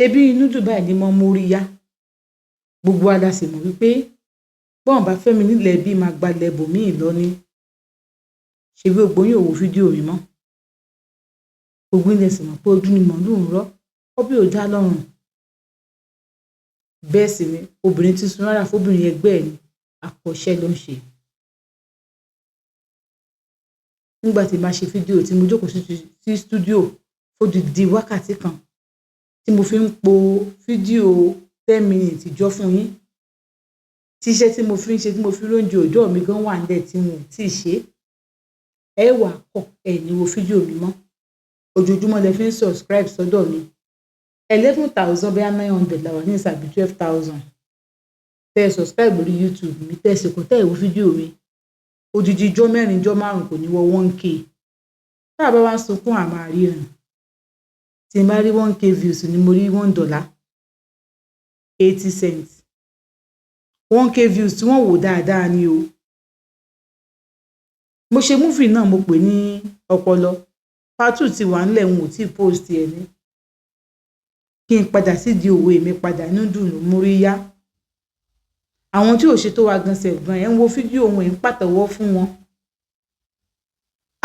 ṣe bí inú Dubai ni mo mórí yá gbogbo wa la sì mọ̀ wípé bọ́n bá fẹ́mi nílẹ̀ bí máa gbalẹ̀ bòmíì lọ ní ṣe bí gbogbo yín ò wo fídíò mi mọ́ gbogbo ilẹ̀ sì mọ̀ pé ojú ni màálù ń rọ́ ọbẹ̀ ò dá lọ́rùn bẹ́ẹ̀ sì ni obìnrin tí sun rárá fóbìnrin ẹgbẹ́ ẹ̀ ni àkọ́ṣẹ́ ló ń ṣe nígbà tí máa ṣe fídíò tí mo jókòó sí stúdíò fódìdí wákàtí kan tí mo fi ń po fídíò 10 minutes jọ fún yín tí iṣẹ́ tí mo fi ń ṣe tí mo fi lóúnjẹ òòjọ́ mi gan wà nílẹ̀ tí wọn ò tí ì ṣe ẹ wà kọ̀ ẹ̀ ní wo fídíò mi mọ́ ojoojúmọ́ lẹ fi ń subscribe sọ́dọ̀ mi 11,000 bẹ́ẹ̀ 900 làwọn ní ìsàbí 12,000 tẹ́ ẹ subscribe lórí YouTube mi tẹ́ ẹ sì kọ́ tẹ́ ẹ wo fídíò mi odidi ijọ́ 4 ijọ́ 5 kò ní wọ 1k tá a bá wá ń sunkún àmà àríyàn tí n bá rí 1k views ni mo rí $1 80 cents 1k views tí wọ́n wò dáadáa ni o mo ṣe múfì náà mo pè ní ọpọlọ part 2 ti wà ńlẹ̀ wọn ò tí ì post ẹ̀ ní kí n padà sídìí òwe mi padà ní dùnú mórí yá àwọn tí ò ṣe tó wa gan sẹ̀gbọ́n ẹ̀ ń wo fídíò wọn ẹ̀ ń pàtẹ́wọ́ fún wọn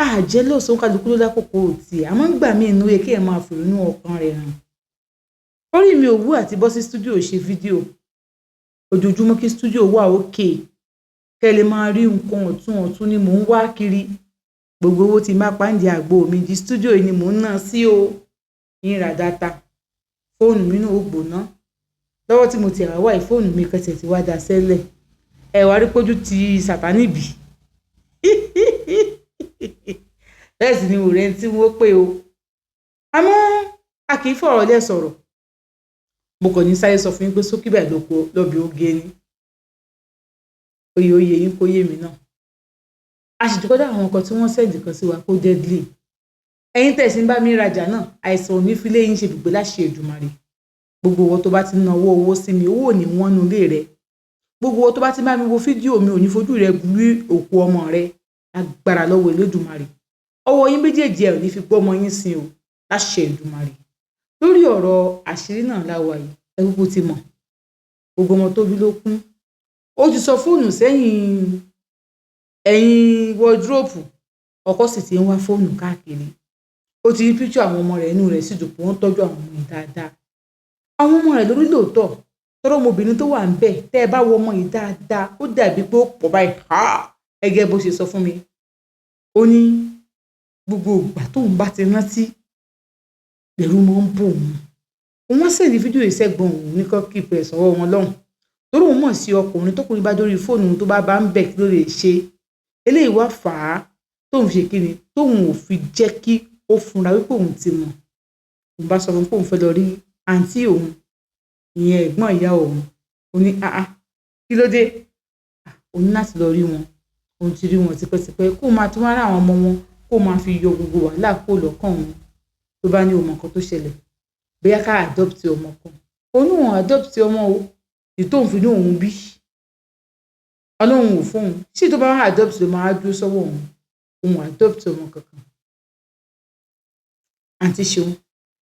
àjẹ́ lọ́sàn-án kálukú ló lákòókò tí àmọ́ ń gbà mí inú yẹ kí ẹ̀ máa fòrò inú ọkàn rẹ̀ hàn orí mi ò wú àti bọ́ sí stúdíò ṣe fídíò ojoojúmọ́ kí stúdíò wà òkè kẹ́ lè máa rí nǹkan ọ̀tún ni mò ń wá kiri gbogbo owó tí má pàǹdì àgbo mi di stúdíò yìí ni mò ń ná sí o yín ra dátà fóònù mi náà ó gbóná lọ́wọ́ tí mo ti àwá ìfóònù mi kẹsẹ̀ tí wá da sẹ́lẹ̀ ẹ wá rí pójú ti sàtánì bì bẹ́ẹ̀ sì ni òrẹ́ tí wọ́n pè o àmọ́ a kì í fọ̀rọ̀ lẹ́ sọ̀rọ̀ mo kàn ní sáré sọ fún yín pé sókè báyìí lóko lọ́bì oge ni oyè yín kó yé mi náà a sì dúpẹ́ dá àwọn nǹkan tí wọ́n sẹ́ǹdì kan sí wa kó deadly ẹ̀yin tẹ̀sí ń bá mi rajà náà àìsàn ò ní fi léyìn ṣe dùgbò láṣẹ Èdùmàrè gbogbo owó tó bá ti náwó owó sí mi owó ò ní wọ́n nu ilé rẹ gbogbo owó tó bá ti bá mi wo fídíò mi ò ní fojú rẹ gbé òkú ọmọ rẹ agbára lọ́wọ́ Elédùmarè ọwọ́ yín méjèèjì ẹ̀ ò ní fi gbọ́ ọmọ yín sin o láṣẹ Èdùmàrè lórí ọ̀rọ̀ àṣírí náà láwa yìí ẹ kúkú ti mọ̀ gbogbo ọmọ tó bí ló kún ó ti sọ fóònù sẹ́yìn ẹ̀yìn wọ́dúrópù ọkọ sì ti ń wá fóònù káàkiri ó ti rí píṣọ àwọn ọmọ rẹ̀ inú rẹ̀ sì dùn pé wọ́n tọ́jú àwọn ọmọ yìí dáadáa àwọn ọmọ rẹ̀ lórí lóòótọ́ tọ́rọ ọmọbìnrin tó wà ń bẹ̀ tẹ́ ẹ bá wo ọmọ yìí dáadáa ó dàbí pé ó pọ̀ báyìí ẹgẹ́ bó ṣe sọ fún mi ó ní gbogbo ìgbà tóun bá ti rántí lẹ́rù mọ́ ń bò òun wọ́n sẹ́ni fídíò ìṣẹ́gbọ̀n òun ní kọ́ kí pẹ̀ sọ́wọ́ wọn lọ́hùn torí òun mọ̀ sí ọkùnrin tókùnrin bá dórí fóònù tó bá ń bẹ̀ kí ló lè ṣe eléyìí wá fà á tóun ṣe kí ni tóun ò fi jẹ́ kí ó funra wípé òun ti mọ̀ òun bá sọ fún pé òun fẹ́ lọ rí àǹtí òun ìyẹn ẹ̀gbọ́n ìyá òun ó ní kí ló dé òun ní láti lọ rí wọn òun ti rí wọn tipẹ́tipẹ́ kó máa tún wá rá àwọn ọmọ wọn kó máa fi yọ gbogbo wàhálà kó lọ́kàn òun tó bá ní ọmọ kan tó ṣẹlẹ̀ bóyá ká adopt ọmọ kan òun òun adopt ọmọ o ìtòun fi ní òun bí ọlọ́run ò fóun ṣé tó bá wá adopt ló máa dúró sọ́wọ́ òun adopt ọmọ kankan àǹtí ṣeun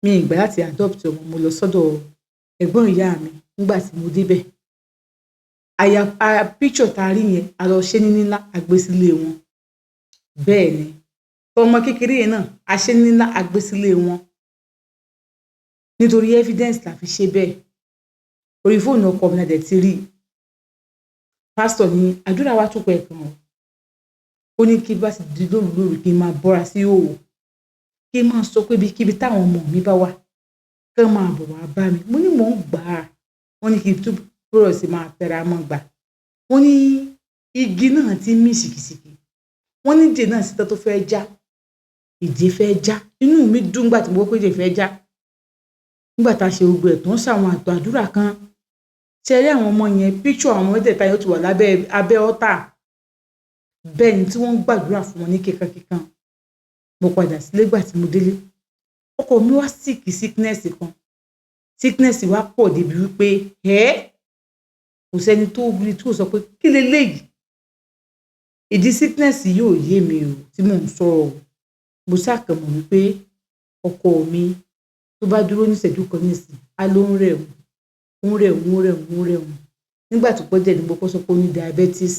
mi ìgbà láti adopt ọmọ mo lọ sọ́dọ̀ ẹ̀gbọ́n ìyá mi nígbà tí mo débẹ̀ àyà píṣọ̀ tá a rí yẹn a lọ ṣe ní nílá àgbésílé wọn bẹ́ẹ̀ ni ọmọ kékeré yẹn náà a ṣe ní nílá àgbésílé wọn nítorí evidence la fi ṣe bẹ́ẹ̀ orí fóònù ọkọ mi náà ti rí pásítọ̀ ní àdúrà wa tún pẹ̀ kan ó ní kí bá ti di lóru kí n máa bọ́ra sí òwò kí n máa sọ pé ibikíbi táwọn ọmọ mi bá wà kí wọ́n máa bọ̀ wá bá mi mo ní mò ń gbà á wọ́n ní kí n tún bọ̀rọ̀ sí máa tẹra mọ́ gbà wọ́n ní igi náà ti mí ṣìkìṣìkì wọ́n ní ìdè náà síta tó fẹ́ já ìdè fẹ́ já inú mi dùn gbà tí mo gbọ́ pé ìdè fẹ́ já nígbà tá a ṣe gbogbo ẹ̀ tó ń ṣàwọn àtò àdúrà kan ṣe rí àwọn ọmọ yẹn píṣọ àwọn mẹ́tẹ̀ẹ̀ta yóò ti wà lábẹ́ abẹ́ ọ́tà bẹ́ẹ̀ ni tí wọ́n ń gbàdúrà fún wọn ní kíkankíkan mo padà sílé gbà tí mo délé ọkọ mi wá sickness wá pọ̀ débi wípé kò sẹ́ni tó rí tó sọ pé kí leléyìí ìdí sickness yóò yé mi o tí mò ń sọ̀rọ̀ mo ṣàkàmọ̀ wípé ọkọ mi tó bá dúró ní ìṣẹ́jú kan nísìn á á ló ń rẹ̀ òun nígbà tó pẹ́ díẹ̀ ní mo kọ́ sọ pé ó ní diabetes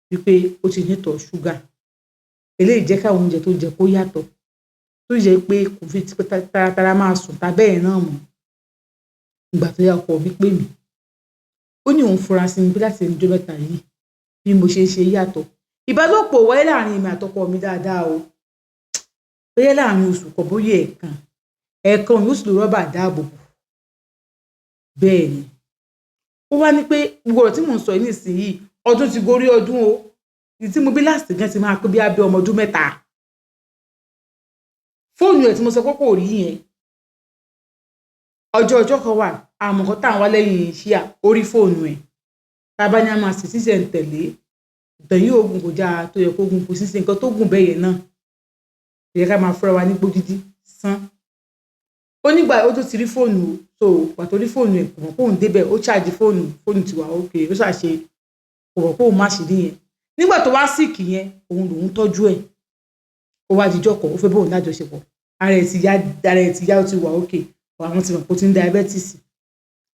wípé ó ti ní ìtọ̀ ṣúgà eléyìí jẹ́ káwọn oúnjẹ tó jẹ kó yàtọ̀ tó jẹ́ pé kò fi taratara máa sùn tábẹ́ ẹ̀ náà mọ́ ìgbà tó yá ọkọ mi pè mí ó ní òun fura sí mi bí láti ẹnujọ́ mẹ́ta yìí bí mo ṣe ń ṣe yàtọ̀ ìbálòpọ̀ wáyé láàrin èmi àtọkọ mi dáadáa o bóyá láàrin oṣù kan bóyá ẹ̀ẹ̀kan yóò sì lo rọ́bà dáàbò bò bẹ́ẹ̀ ni ó wá ní pé gbogbo ọ̀rọ̀ tí mò ń sọ yìí nísìnyìí ọdún ti gorí ọdún o ìdí tí mo bí láti gan ti máa pé bí abẹ́ ọmọ ọdún mẹ́ta fóònù ẹ̀ tí mo sọ pé kò rí yẹn ọjọ́ kan wà àmọ̀kọ́ tá à ń wá lẹ́yìn ṣíà orí fóònù ẹ̀ tábà ní a máa sì ṣiṣẹ́ ń tẹ̀lé ìtẹ̀yìn oògùn kò já tó yẹ kó gun kò ṣiṣẹ́ nǹkan tó gùn bẹ́ẹ̀ yẹn náà ìyẹ ká máa fúnra wa ní gbódídí sán ó nígbà ó tó ti rí fóònù so pàtó rí fóònù ẹ̀ kò mọ̀ pé òun débẹ̀ ó ṣáàjì fóònù tiwa òkè ó ṣàṣe kò mọ̀ pé òun má ṣe rí yẹn nígbà tó wá síìkì yẹn òun lòun tọ́jú ẹ̀ ó wá dijọ́ kan ó fẹ́ bóun lájọṣepọ̀ ara ẹ̀ ti yá ó ti wà òkè àwọn ti mọ̀ pé ó ti ń diabetes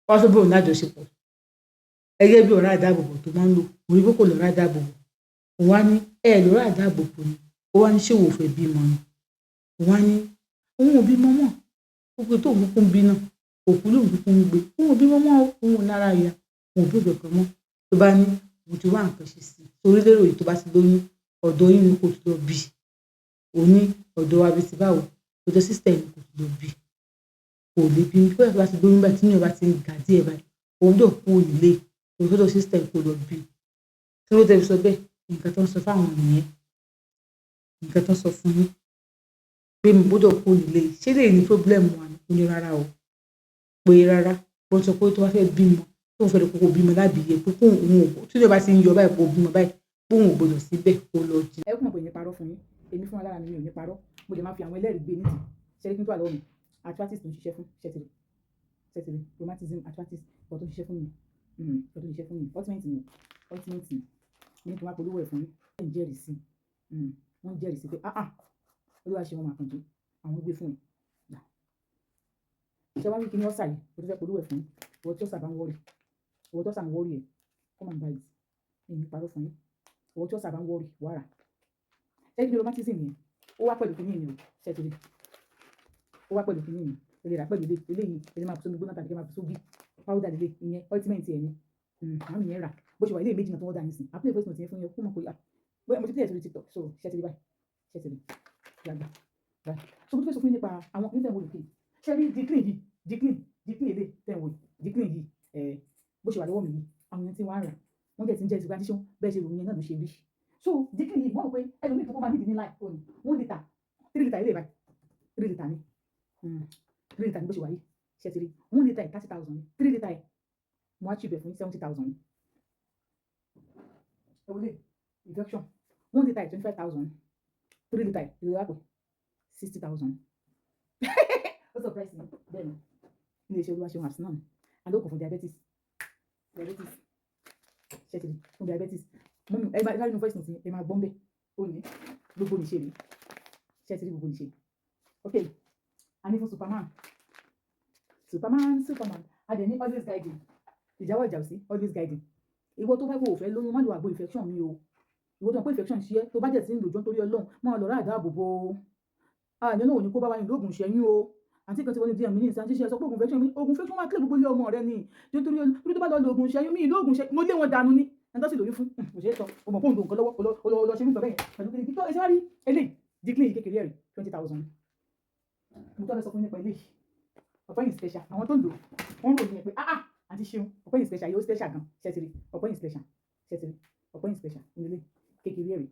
wọ́n fẹ́ bóun lájọṣepọ̀ ẹgẹ́ bí ọ̀rá àdáàbòbò tó máa ń lò mo rí pé kò lọ́rá àdáàbòbò òun wá ní lọ́rá àdáàbòbò ni ó wá ní ṣé òun ò fẹ́ bímọ ni òun wá ní òun ò bímọ mọ́ gbogbo tó òun kún bí náà òkú lòun kún ń gbé òun ò bímọ mọ́ òun ò nára ya òun ò bí ìbẹ̀kọ̀ mọ́ tó bá ní mo ti wá nǹkan ṣe sí torí lérò yìí tó bá ti lóyún ọ̀dọ̀ yín ni kò ti lọ bí òun ní ọ̀dọ̀ wa bí ti báwo ọ̀dọ̀ sísítà yìí kò ti lọ bí kò lè bí nígbà tó bá ti lóyún báyìí tí ní ọba ti ń gà díẹ̀ báyìí òun yóò kú nílé òun sísítà yìí kò lọ bí kí ló tẹ́ sọ bẹ́ẹ̀ nǹkan tó ń sọ fáwọn nìyẹn nǹkan tó ń sọ fún yín pé mo gbọ́dọ̀ kú nílé ṣé lè ní pọ́blẹ́mù wa ní rárá o pé rárá bó sọ pé tó bá fẹ́ bímọ tó ń fẹ́ kókó bímọ lábìyẹ pé kóun òun ò tí ìjọba ti ń yọ báyìí kó bímọ báyìí kóun ò gbọ́dọ̀ síbẹ̀ kó lọ jí. ẹ kún mọ̀ pé ní parọ́ fún yín èmi fúnra lára mi ò ní parọ́ mo lè máa fi àwọn ẹlẹ́rìí gbé nídìí ṣẹ́rí kí n tó àlọ́ mi arthritis tó ń ṣiṣẹ́ fún ṣẹ́tìrì rheumatism arthritis ọ̀ tó ń ṣiṣẹ́ fún mi ọ̀ tó ń ṣiṣẹ́ fún mi ultimate ni ní kí wọ́n polówó ẹ̀ fún yín wọ́n jẹ́rìí sí pé olúwa ṣe wọn máa kàn tó àwọn gbé fún ẹ̀ ṣé wá wí kí ni ọ̀sà yìí o tó fẹ́ polówó ẹ̀ fún ìwọ tí ọ̀sà bá ń wọ́rì ìwọ tí ọ̀sà ń wọ́rì ẹ̀ come and buy it èyí parọ́ fún yín ìwọ tí ọ̀sà bá ń wọ́rì wàrà ẹgbẹ́ rheumatism yẹn ó wá pẹ̀lú kìíní ìyẹn ṣẹ́tìrì ó wá pẹ̀lú kìíní ìyẹn èlé rà pẹ̀lú eléyìí èlé máa fi sómi gbóná tàbí kẹ́ máa fi sóbì powder lélẹ̀ ìyẹn ultimate ẹ̀ ni àwọn ìyẹn rà bó ṣe wà ilé méjì náà tó wọ́n dà nísìn àpilẹ̀ voice note yẹn fún yẹn kó mọ̀ pé mo ti play ẹ̀ sórí TikTok so ṣẹ́tìrì báyìí ṣẹ́tìrì yàgbà báyìí so mo ti fẹ́ sọ fún yín nípa àwọn nígbà wo lè pè ṣe rí diclin èlé tẹ̀wò diclin yìí bó ṣe wà lọ́wọ́ mi yìí àwọn èèyàn tí wọ́n á rà wọ́n jẹ́ ti ń jẹ́ ìṣúgbà tíṣọ́ bẹ́ẹ̀ ṣe ròyìn yẹn náà ló ṣe rí so diclin yìí wọ́n rò pé ẹlòmíì tó kọ́ máa nídìí ní láì òní 1 litre 3 litre ilé báyìí 3 litre ni 3 litre ni bó ṣe wà yìí ṣe ti rí 1 litre 30,000 ni 3 litre mo á chip ẹ̀ fún 70,000 ni ẹ̀wọ̀n lè infection 1 litre 25,000 3 litre ìlú àpò 60,000 ó surprise mi bẹ́ẹ̀ ni ilé iṣẹ́ olúwa ṣeun àti náà ni alóògùn fún diabetes ṣẹ́tìrì fún diabetes mọ́mí ẹ bá nínú voice note ẹ máa gbọ́n bẹ́ẹ̀ ó ní gbogbo níṣe rí ṣẹ́tìrì gbogbo níṣe ok a ní fún superman a dẹ̀ ní always guiding ìjáwọ́ ìjà òsì always guiding ìwọ tó fẹ́ kó o fẹ́ lóyún má lo àgbo infection mi o ìwọ tó mọ̀ pé infection ṣe é tó bá jẹ̀ sí ń lòjọ́ nítorí ọlọ́run máa lọ rà àdáàbòbò àyàn náà ò ní kó bá wa ní lóògùn ṣẹ́yún o àti kan tí wọ́n ní díẹ̀ mí ní ìsàn ṣíṣe sọ pé oògùn infection máa kílè gbogbo ilé ọmọ rẹ ni nítorí tó bá lọ lo oògùn ṣẹ́yún mi lóògùn ṣẹ́yún mo lé wọn dànù ni ẹni tó sì lóyún fún kò ṣeé sọ o mọ̀ pé òun nǹkan lọ́wọ́ lọ ṣe nípa bẹ́ẹ̀ pẹ̀lú kí tó ẹ ṣe wá rí eléyìí diclin yìí kékeré ẹ̀rí 20,000 mo tọ́ lọ sọ fún nípa eléyìí ọ̀pẹ́yìn special àwọn tó ń lò wọ́n rò ní ẹ pé àti ṣeun ọ̀pẹ́yìn special yóò special gan ṣẹ́tìrì ọ̀pẹ́yìn special ọ̀pẹ́yìn special nílé kékeré ẹ̀rí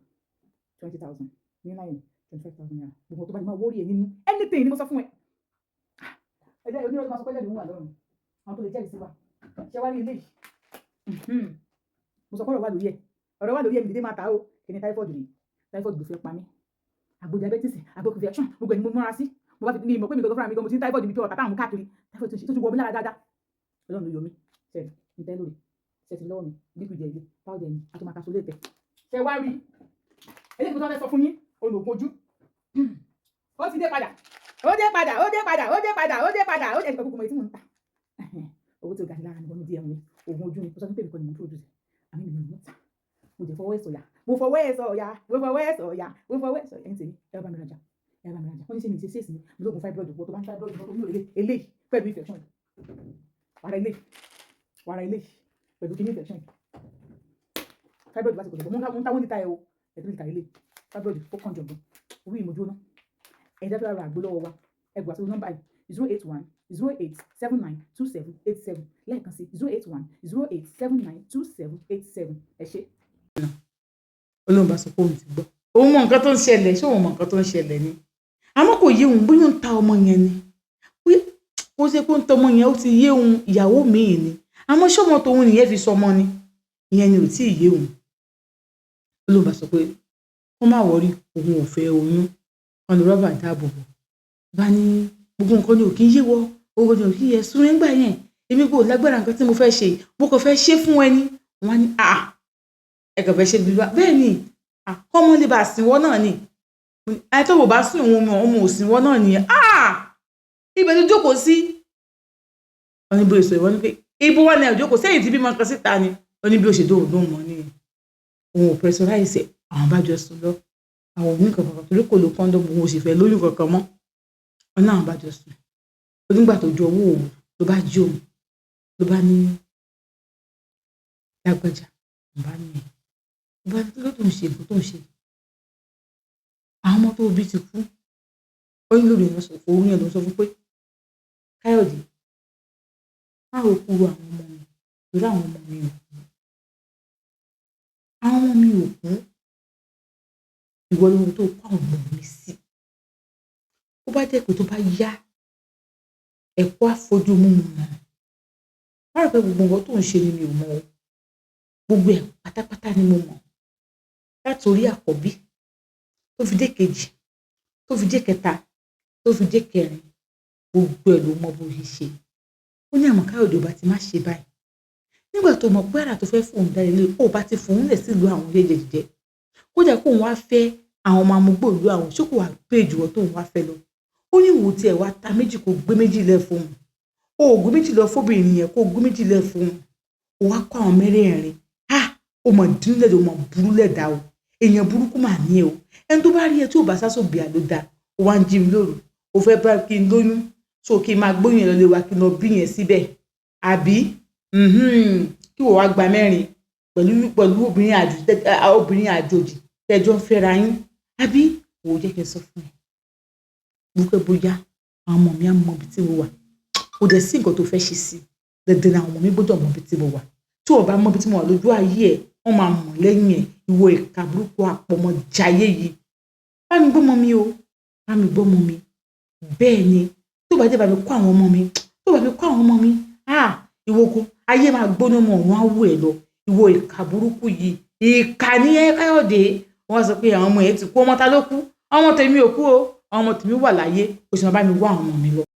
20,000 ní láyìn 25,000 naira gbogbo tó bá ní máa wórí ẹ nínú anything ni mo sọ fún ẹ ẹ̀jẹ̀ onírọ̀ tó máa sọ pé ẹ̀jẹ̀ òun wà lọ́rùn àwọn tó lè jẹ́rìí sí wa ṣé wá rí eléyìí mo sọ pé ọ̀rọ̀ wà lórí ẹ̀ mi dédé máa ta ó kí ni typhoid ló fẹ́ pa mí àgbo diabetes àgbo infection gbogbo ẹni mo múra sí mo bá fi ní ìmọ̀ pé mi gbogbo fúnra mi gan mo ti ní typhoid mi pé ọ̀tá táwọn káàkiri typhoid tó ti wọ mi lára dáadáa ọlọ́run ló yọ mí ṣẹ́ẹ̀rì ní tẹ́ lórí ṣẹ́ẹ̀tì lọ́wọ́ mi liquid ẹ̀yẹ powder ẹ̀yìn àtọmọ̀ká so léètẹ̀ ṣe wá rí eléyìí tó fẹ́ sọ fún yín olùkọ́ ojú ó ti dé padà ó dé padà ó dé padà ó dé padà ó dé padà ó dé padà ó dé padà ó dé padà owó tí ó ga ní lára ni wọ́n ní díẹ̀ mi oògùn ojú ni mo sọ fún pé mi kò ní mo produce àmì mi ni mo ta mo jẹ fọwọ́ ẹ̀ sọ̀yà mo fọwọ́ ẹ̀ sọ̀yà ẹ̀yìn tèmi ẹ bá mi rajà wọ́n ní ṣe mi ṣe ṣèṣì mi lóògùn fibroid wọ́n tó bá ń fibroid wọ́n tó mú eléyìí pẹ̀lú infection wàrà eléyìí pẹ̀lú kí ní infection fibroid bá ti kò jẹ́ mo ń táwọn níta ẹ̀ o ẹ̀dùn níta eléyìí fibroid ó kàn jọ̀gbọ́n orí ìmọ̀jú náà ẹ̀dá tó ra àgbo lọ́wọ́ wa ẹgbàá sí nọ́mbà yìí 08108792787 lẹ́ẹ̀kan sí 08108792787 ẹ ṣé. Ọlọ́run bá sọ pé òun ti gbọ́ òun mọ nǹkan tó ń ṣẹlẹ̀ ṣé òun mọ nǹkan tó ń ṣẹlẹ̀ ni àmọ́ kò yé òun bóyá ó ń ta ọmọ yẹn ni ó ṣe pé ó ń ta ọmọ yẹn ó ti yé òun ìyàwó míì ni àmọ́ ṣọmọ tòun nìyẹn fi sọmọ ni ìyẹn ni ò tí ì yé òun. Ọlọ́run bá sọ pé kó má wọrí òun ò fẹ́ oyún wọn ni rọ́bà dáàbò bò bá ní gbogbo nǹkan ni ò kí ń yé wọ owó ni ò kí ń yẹ sún nígbà yẹn èmi kò lágbára nǹkan tí mo fẹ́ ṣe mo kàn fẹ́ ṣe fún ẹni wọn ni ẹ kàn fẹ́ ṣe bí wá bẹ́ẹ̀ ni ọmọ lè bá sìnwọ́ náà ni ẹni tó wò bá sùn òun ọmọ òsìnwọ́ náà nìyẹn ibẹ̀ ló jókòó sí wọn ní bó ṣe sọ ìwọ ni pé ibo wọn ni ẹ jókòó sẹ́yìn tí bímọ kan síta ni wọn ní bí ó ṣe dóhùn lóhùn mọ́ nìyẹn òun ò pressurize àwọn bá jọ sùn lọ àwọn òní kankan torí kò lo kọ́ńdọ̀mù òun ò sì fẹ́ lóyún kankan mọ́ wọn náà bá jọ sùn onígbà tó jọ owó òun ló bá jí òun ló bá ní lágbájá òun bá ní ló bá ní kí ló tó ń ṣe nǹkan tó ń ṣe àwọn ọmọ tó bí ti kú ó ní lórí ìyẹn sọ fún orí yẹn ló sọ fún pé Káyọ̀dé má ro kúrò àwọn ọmọ mi torí àwọn ọmọ mi ò kú àwọn ọmọ mi ò kú ìwọ ló ń tó kó àwọn ọmọ mi sí ó bá jẹ́ pé tó bá yá ẹ̀kọ́ àfojú mímu mọ́ má rò pé gbogbo nǹkan tó ń ṣe ni mi ò mọ̀ o gbogbo ẹ̀ pátápátá ni mo mọ̀ láti orí àkọ́bí tó fi dé kejì tó fi dé kẹta tó fi dé kẹrin gbogbo ẹ̀ ló mọ bó ṣe ṣe ó ní àmọ́ Káyọ̀dé ọba ti má ṣe báyìí nígbà tó mọ̀ pé àrà tó fẹ́ fóun dá ilé ó bá ti fòun lẹ̀ sílùú àwọn jẹjẹjẹ kódà kóun wá fẹ́ àwọn ọmọ amúgbò ìlú àwọn ṣókò wà pé jùlọ tóun wá fẹ́ lọ ó ní ìwò tí ẹ wá ta méjì kó gbé méjì lẹ̀ fóun ó gbé méjì lọ fóbìnrin yẹn kó gbé méjì lẹ̀ fóun ó wá kó àwọn mẹ́rẹ̀ẹ̀rin ó mọ̀ dínlẹ̀ ó mọ̀ burú lẹ̀dá o èèyàn burúkú mà ní ẹ o ẹni tó bá rí ẹ tí ò bá sásò bíà ló dáa ó wá ń jí mi lóru ó fẹ́ bá kí n lóyún so kí n máa gbóyún yẹn lọ lé wa kí n lọ bí yẹn síbẹ̀ àbí kí wọ́n wá gba mẹ́rin pẹ̀lú obìnrin àjòjì tẹ́jọ́ ń fẹ́ra yín àbí wò ó jẹ́ kí n sọ fún ẹ wípé bóyá àwọn ọmọ mi á mọ ibi tí mo wà kò dẹ̀ sí nǹkan tó fẹ́ ṣe sí dandan àwọn ọmọ mi gbọ́dọ̀ mọ ibi tí mo wà tí wọ́n bá mọ ibi tí mo wà lójú ayé ẹ̀ wọ́n máa mọ̀ lẹ́yìn ẹ̀ ìwọ ìka burúkú àpọ̀mọ̀jáyé yìí bá mi gbọ́mọ mi o bá mi gbọ́mọ mi bẹ́ẹ̀ ni tó bá dé bá mi kó àwọn ọmọ mi tó bá mi kó àwọn ọmọ mi ìwọ kó ayé máa gbóná mọ́ ọ̀run á wù ẹ̀ lọ ìwọ ìka burúkú yìí ìka ní ẹ Káyọ̀dé wọ́n sọ pé àwọn ọmọ yẹn ti kú ọmọ ta ló kú ọmọ tèmi ò kú o àwọn ọmọ tèmi wà láyé o sì máa bá mi wá àwọn ọmọ mi lọ.